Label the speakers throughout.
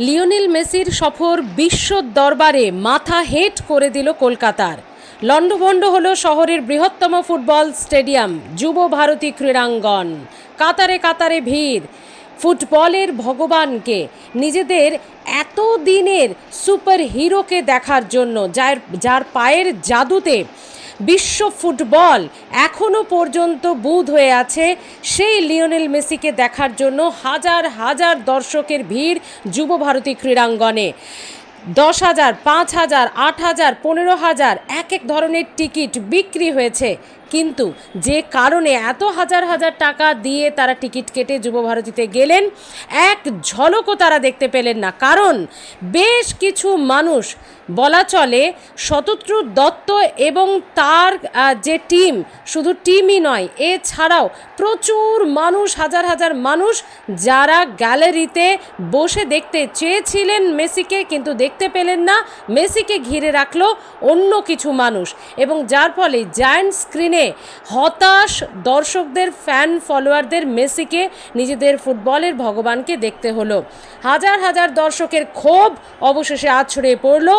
Speaker 1: Lionel মেসির সফর বিশ্ব দরবারে মাথা হেট করে দিল কলকাতার। লণ্ডভণ্ড হলো শহরের বৃহত্তম ফুটবল স্টেডিয়াম যুব ভারতী ক্রীড়াঙ্গন। কাতারে কাতারে ভিড়। ফুটবলের ভগবানকে, নিজেদের এতদিনের সুপার হিরোকে দেখার জন্য, যার পায়ের জাদুতে বিশ্ব ফুটবল এখনও পর্যন্ত বুঁদ হয়ে আছে, সেই লিওনেল মেসিকে দেখার জন্য হাজার হাজার দর্শকের ভিড় যুব ভারতী ক্রীড়াঙ্গনে। 10,000, 5,000, 8,000, 15,000 এক এক ধরনের টিকিট বিক্রি হয়েছে। কিন্তু যে কারণে এত হাজার হাজার টাকা দিয়ে তারা টিকিট কেটে যুব ভারতীতে গেলেন, এক ঝলকও তারা দেখতে পেলেন না। কারণ বেশ কিছু মানুষ, বলা চলে শতদ্রু দত্ত এবং তার যে টিম, শুধু টিমই নয়, এছাড়াও প্রচুর মানুষ, হাজার হাজার মানুষ, যারা গ্যালারিতে বসে দেখতে চেয়েছিলেন মেসিকে কিন্তু দেখতে পেলেন না, মেসিকে ঘিরে রাখলো অন্য কিছু মানুষ, এবং যার ফলে জায়ান্ট স্ক্রিনে হতাশ দর্শকদের, ফ্যান ফলোয়ারদের মেসিকে, নিজেদের ফুটবলের ভগবানকে দেখতে হলো। হাজার হাজার দর্শকের ক্ষোভ অবশেষে আছড়ে পড়ল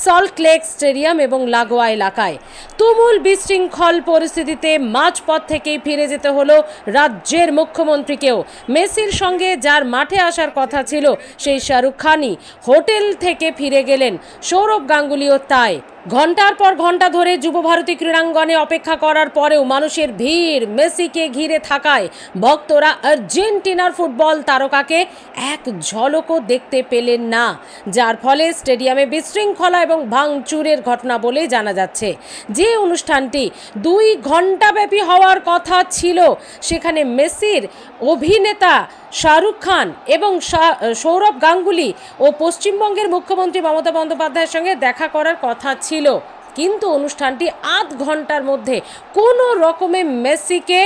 Speaker 1: সল্টলেক স্টেডিয়াম এবং লাগোয়া এলাকায়। তুমুল বিশৃঙ্খল পরিস্থিতিতে মাঝপথ থেকেই ফিরে যেতে হলো রাজ্যের মুখ্যমন্ত্রীকেও। মেসির সঙ্গে যার মাঠে আসার কথা ছিল, সেই শাহরুখ খানই হোটেল থেকে ফিরে গেলেন। সৌরভ গাঙ্গুলিও তাই। ঘন্টার পর ঘন্টা ধরে যুব ভারতী ক্রীড়াঙ্গনে অপেক্ষা করার পরেও মানুষের ভিড় মেসিকে ঘিরে থাকায় ভক্তরা আর্জেন্টিনার ফুটবল তারকাকে এক ঝলকও দেখতে পেলেন না, যার ফলে স্টেডিয়ামে বিশৃঙ্খলা এবং ভাঙচুরের ঘটনা বলেই জানা যাচ্ছে। যে অনুষ্ঠানটি 2 ঘণ্টাব্যাপী হওয়ার কথা ছিল, সেখানে মেসির অভিনেতা শাহরুখ খান এবং সৌরভ গাঙ্গুলি ও পশ্চিমবঙ্গের মুখ্যমন্ত্রী মমতা বন্দ্যোপাধ্যায়ের সঙ্গে দেখা করার কথা ছিল, কিন্তু অনুষ্ঠানটি আধ ঘন্টার মধ্যে কোনো রকমে মেসিকে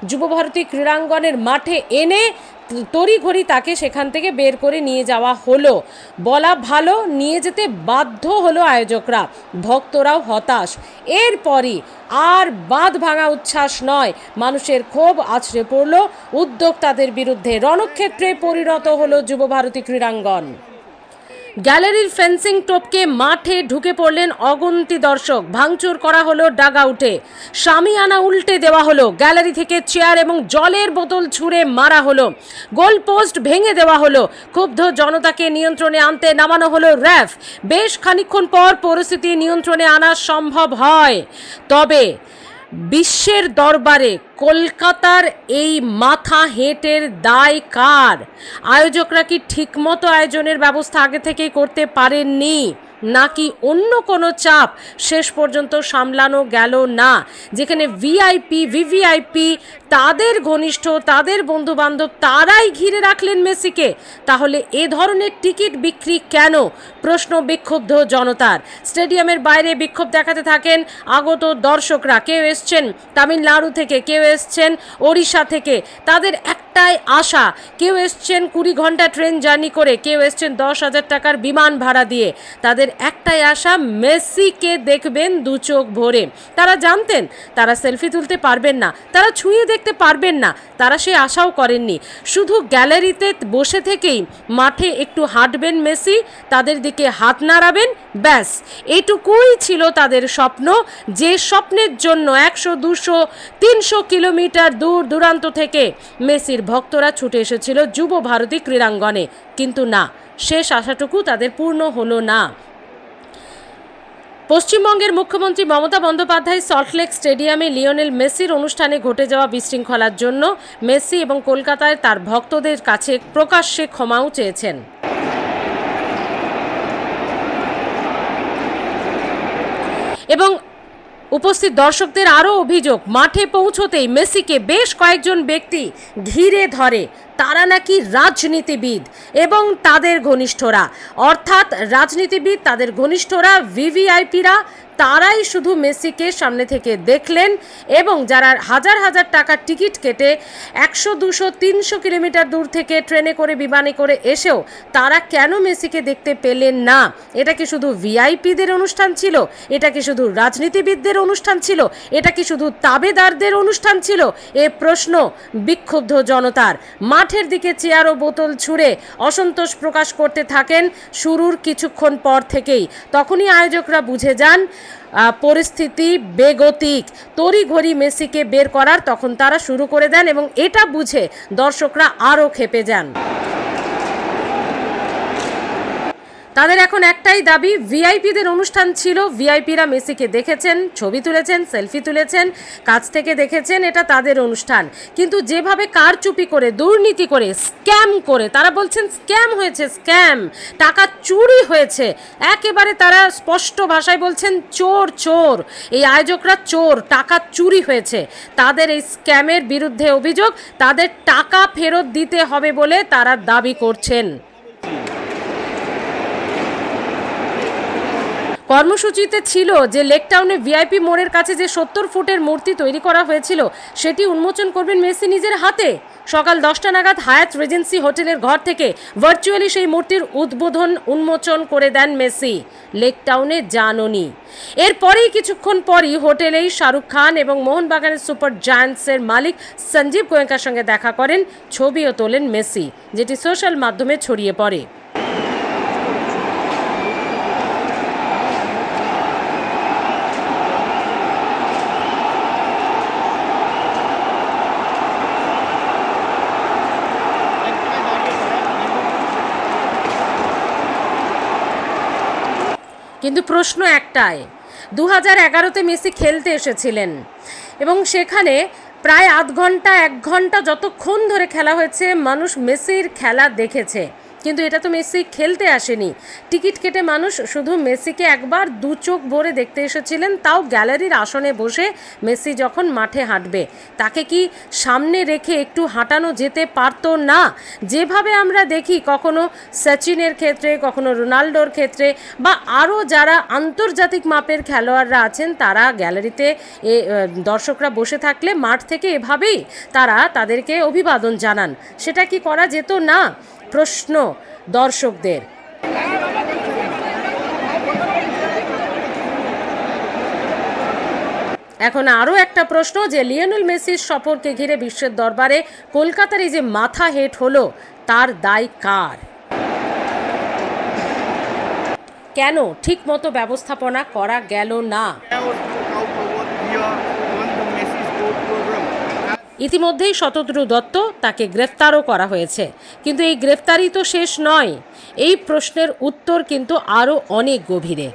Speaker 1: যুবভারতী ক্রীড়াঙ্গনের মাঠে এনে তড়িঘড়ি তাকে সেখান থেকে বের করে নিয়ে যাওয়া হলো। বলা ভালো, নিয়ে যেতে বাধ্য হলো আয়োজকরা। ভক্তরাও হতাশ। এরপরই আর বাঁধ ভাঙা উচ্ছ্বাস নয়, মানুষের ক্ষোভ আছড়ে পড়ল উদ্যোক্তাদের বিরুদ্ধে। রণক্ষেত্রে পরিণত হলো যুব ভারতী ক্রীড়াঙ্গন। গ্যালারির ফেন্সিং টপকে মাঠে ঢুকে পড়লেন অগুন্তি দর্শক। ভাঙচুর করা হলো ডাগআউটে, শামিয়ানা উল্টে দেওয়া হলো, গ্যালারি থেকে চেয়ার এবং জলের বোতল ছুঁড়ে মারা হলো, গোল পোস্ট ভেঙে দেওয়া হলো। ক্ষুব্ধ জনতাকে নিয়ন্ত্রণে আনতে নামানো হলো র্যাফ। বেশ খানিকক্ষণ পর পরিস্থিতি নিয়ন্ত্রণে আনা সম্ভব হয়। তবে বিশ্বের দরবারে কলকাতার এই মাথা হেঁটের দায় কার? আয়োজকরা কি ঠিকমতো আয়োজনের ব্যবস্থা আগে থেকেই করতে পারেননি, নাকি অন্য কোনো চাপ শেষ পর্যন্ত সামলানো গেল না? যেখানে ভিভিআইপি, তাদের ঘনিষ্ঠ, তাদের বন্ধুবান্ধব, তারাই ঘিরে রাখলেন মেসিকে, তাহলে এ ধরনের টিকিট বিক্রি কেন? প্রশ্ন বিক্ষুব্ধ জনতার। স্টেডিয়ামের বাইরে বিক্ষোভ দেখাতে থাকেন আগত দর্শকরা। কেউ এসছেন তামিলনাড়ু থেকে, কেউ এসছেন ওড়িশা থেকে। তাদের একটাই আশা, কেউ এসছেন 20 ঘন্টা ট্রেন জার্নি করে, কেউ এসছেন 10,000 টাকার বিমান ভাড়া দিয়ে। তাদের একটাই আশা, মেসিকে দেখবেন দু চোখ ভরে। তারা জানতেন তারা সেলফি তুলতে পারবেন না, তারা ছুঁয়ে দেখতে পারবেন না, তারা সে আশাও করেননি। শুধু গ্যালারিতে বসে থেকেই মাঠে একটু হাঁটবেন মেসি, তাদের দিকে হাত নাড়াবেন, ব্যাস এটুকুই ছিল তাদের স্বপ্ন। যে স্বপ্নের জন্য 100, 200, 300 কিলোমিটার দূর দূরান্ত থেকে মেসির ভক্তরা ছুটে এসেছিল যুব ভারতী ক্রীড়াঙ্গনে। কিন্তু না, শেষ আশাটুকু তাদের পূর্ণ হলো না। পশ্চিমবঙ্গের মুখ্যমন্ত্রী মমতা বন্দ্যোপাধ্যায় সল্টলেক স্টেডিয়ামে লিওনেল মেসির অনুষ্ঠানে ঘটে যাওয়া বিশৃঙ্খলার জন্য মেসি এবং কলকাতায় তার ভক্তদের কাছে প্রকাশ্যে ক্ষমাও চেয়েছেন। এবং উপস্থিত দর্শকদের আরও অভিযোগ, মাঠে পৌঁছতেই মেসিকে বেশ কয়েকজন ব্যক্তি ঘিরে ধরে। তারা নাকি রাজনীতিবিদ এবং তাদের ঘনিষ্ঠরা, অর্থাৎ রাজনীতিবিদ, তাদের ঘনিষ্ঠরা, ভিভিআইপিরা, তারাই শুধু মেসিকে সামনে থেকে দেখলেন এবং যারা হাজার হাজার টাকার টিকিট কেটে 100, 200, 300 কিলোমিটার দূর থেকে ট্রেনে করে বিমানে করে এসেও তারা কেন মেসিকে দেখতে পেলেন না? এটা কি শুধু ভিআইপিদের অনুষ্ঠান ছিল? এটা কি শুধু রাজনীতিবিদদের অনুষ্ঠান ছিল? এটা কি শুধু তাবেদারদের অনুষ্ঠান ছিল? এ প্রশ্ন বিক্ষুব্ধ জনতার। মাঠের দিকে চেয়ার ও বোতল ছুঁড়ে অসন্তোষ প্রকাশ করতে থাকেন শুরুর কিছুক্ষণ পর থেকেই। তখনই আয়োজকরা বুঝে যান পরিস্থিতি বেগতিক, তড়িঘড়ি মেসিকে বের করার তখন তারা শুরু করে দেন এবং এটা বুঝে দর্শকরা আরও ক্ষেপে যান। তাদের এখন একটাই দাবি, ভিআইপিদের অনুষ্ঠান ছিল, ভিআইপিরা মেসিকে দেখেছেন, ছবি তুলেছেন, সেলফি তুলেছেন, কাছ থেকে দেখেছেন, এটা তাদের অনুষ্ঠান। কিন্তু যেভাবে কারচুপি করে, দুর্নীতি করে, স্ক্যাম করে, তারা বলছেন স্ক্যাম হয়েছে, স্ক্যাম, টাকা চুরি হয়েছে, একেবারে তারা স্পষ্ট ভাষায় বলছেন চোর চোর, এই আয়োজকরা চোর, টাকা চুরি হয়েছে। তাদের এই স্ক্যামের বিরুদ্ধে অভিযোগ, তাদের টাকা ফেরত দিতে হবে বলে তারা দাবি করছেন। কর্মসূচিতে ছিল যে লেকটাউনে ভিআইপি মোড়ের কাছে যে 70 ফুটের মূর্তি তৈরি করা হয়েছিল সেটি উন্মোচন করবেন মেসি নিজের হাতে। সকাল 10টা নাগাদ হায়াত রেজেন্সি হোটেলের ঘর থেকে ভার্চুয়ালি সেই মূর্তির উন্মোচন করে দেন মেসি। লেকটাউনে জাননি। এরপরেই কিছুক্ষণ পরই হোটেলেই শাহরুখ খান এবং মোহনবাগানের সুপার জায়ান্টসের মালিক সঞ্জীব গোয়েঙ্কার সঙ্গে দেখা করেন, ছবিও তোলেন মেসি, যেটি সোশ্যাল মাধ্যমে ছড়িয়ে পড়ে। কিন্তু প্রশ্ন একটাই, 2011-তে মেসি খেলতে এসেছিলেন এবং সেখানে প্রায় আধ ঘন্টা 1 ঘন্টা যতক্ষণ ধরে খেলা হয়েছে মানুষ মেসির খেলা দেখেছে। কিন্তু এটা তো মেসি খেলতে আসেনি, টিকিট কেটে মানুষ শুধু মেসিকে একবার 2 চোখ ভরে দেখতে এসেছিলেন, তাও গ্যালারির আসনে বসে। মেসি যখন মাঠে হাঁটবে তাকে কি সামনে রেখে একটু হাঁটানো যেতে পারতো না? যেভাবে আমরা দেখি কখনো সচিনের ক্ষেত্রে, কখনো রোনাল্ডোর ক্ষেত্রে বা আরও যারা আন্তর্জাতিক মাপের খেলোয়াড়রা আছেন, তারা গ্যালারিতে দর্শকরা বসে থাকলে মাঠ থেকে এভাবেই তারা তাদেরকে অভিবাদন জানান। সেটা কি করা যেত না? প্রশ্ন দর্শকদের। এখন আরও একটা প্রশ্ন যে লিওনেল মেসির সফরকে ঘিরে বিশ্বের দরবারে কলকাতার এই যে মাথা হেট হলো, তার দায় কার? কেন ঠিকমতো ব্যবস্থাপনা করা গেল না? ইতিমধ্যেই শতদ্রু দত্ত, তাকে গ্রেফতারও করা হয়েছে। কিন্তু এই গ্রেফতারই তো শেষ নয়, এই প্রশ্নের উত্তর কিন্তু আরও অনেক গভীরে।